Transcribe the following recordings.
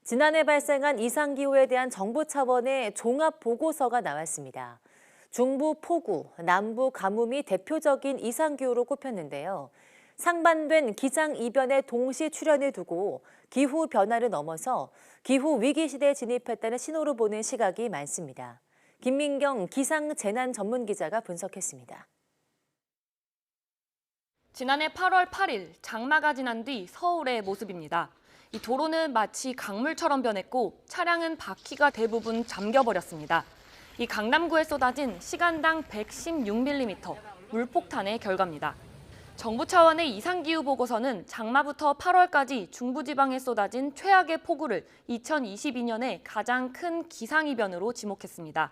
지난해 발생한 이상기후에 대한 정부 차원의 종합보고서가 나왔습니다. 중부 폭우, 남부 가뭄이 대표적인 이상기후로 꼽혔는데요. 상반된 기상이변의 동시 출현을 두고 기후 변화를 넘어서 기후 위기 시대에 진입했다는 신호로 보는 시각이 많습니다. 김민경 기상재난 전문 기자가 분석했습니다. 지난해 8월 8일 장마가 지난 뒤 서울의 모습입니다. 이 도로는 마치 강물처럼 변했고 차량은 바퀴가 대부분 잠겨버렸습니다. 이 강남구에 쏟아진 시간당 116mm 물폭탄의 결과입니다. 정부 차원의 이상기후 보고서는 장마부터 8월까지 중부지방에 쏟아진 최악의 폭우를 2022년에 가장 큰 기상이변으로 지목했습니다.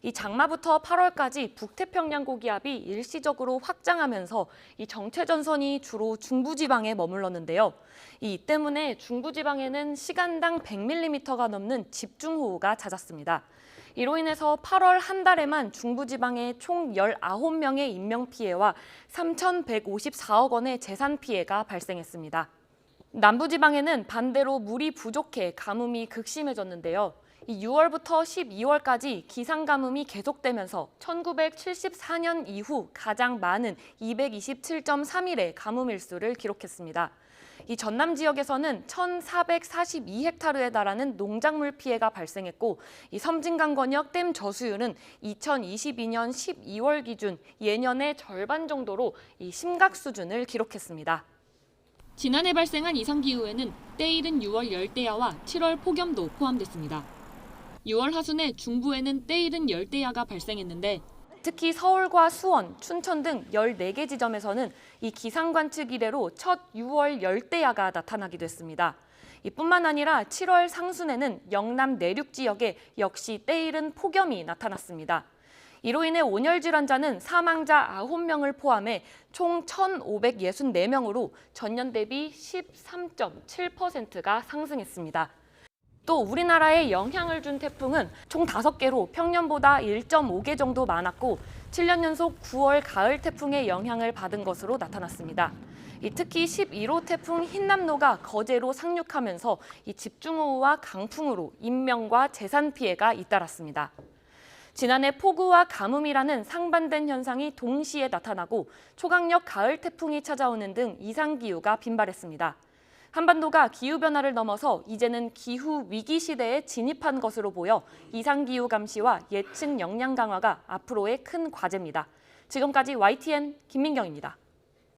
이 장마부터 8월까지 북태평양 고기압이 일시적으로 확장하면서 이 정체전선이 주로 중부지방에 머물렀는데요. 이 때문에 중부지방에는 시간당 100mm가 넘는 집중호우가 잦았습니다. 이로 인해서 8월 한 달에만 중부지방에 총 19명의 인명피해와 3,154억 원의 재산 피해가 발생했습니다. 남부지방에는 반대로 물이 부족해 가뭄이 극심해졌는데요. 6월부터 12월까지 기상가뭄이 계속되면서 1974년 이후 가장 많은 227.3일의 가뭄 일수를 기록했습니다. 이 전남 지역에서는 1,442헥타르에 달하는 농작물 피해가 발생했고, 이 섬진강권역 댐 저수율은 2022년 12월 기준 예년의 절반 정도로 이 심각 수준을 기록했습니다. 지난해 발생한 이상기후에는 때이른 6월 열대야와 7월 폭염도 포함됐습니다. 6월 하순에 중부에는 때이른 열대야가 발생했는데 특히 서울과 수원, 춘천 등 14개 지점에서는 이 기상 관측 이래로 첫 6월 열대야가 나타나기도 했습니다. 이뿐만 아니라 7월 상순에는 영남 내륙 지역에 역시 때이른 폭염이 나타났습니다. 이로 인해 온열 질환자는 사망자 9명을 포함해 총 1,564명으로 전년 대비 13.7%가 상승했습니다. 또 우리나라에 영향을 준 태풍은 총 5개로 평년보다 1.5개 정도 많았고 7년 연속 9월 가을 태풍의 영향을 받은 것으로 나타났습니다. 특히 11호 태풍 흰남노가 거제로 상륙하면서 집중호우와 강풍으로 인명과 재산 피해가 잇따랐습니다. 지난해 폭우와 가뭄이라는 상반된 현상이 동시에 나타나고 초강력 가을 태풍이 찾아오는 등 이상기후가 빈발했습니다. 한반도가 기후변화를 넘어서 이제는 기후 위기 시대에 진입한 것으로 보여 이상기후 감시와 예측 역량 강화가 앞으로의 큰 과제입니다. 지금까지 YTN 김민경입니다.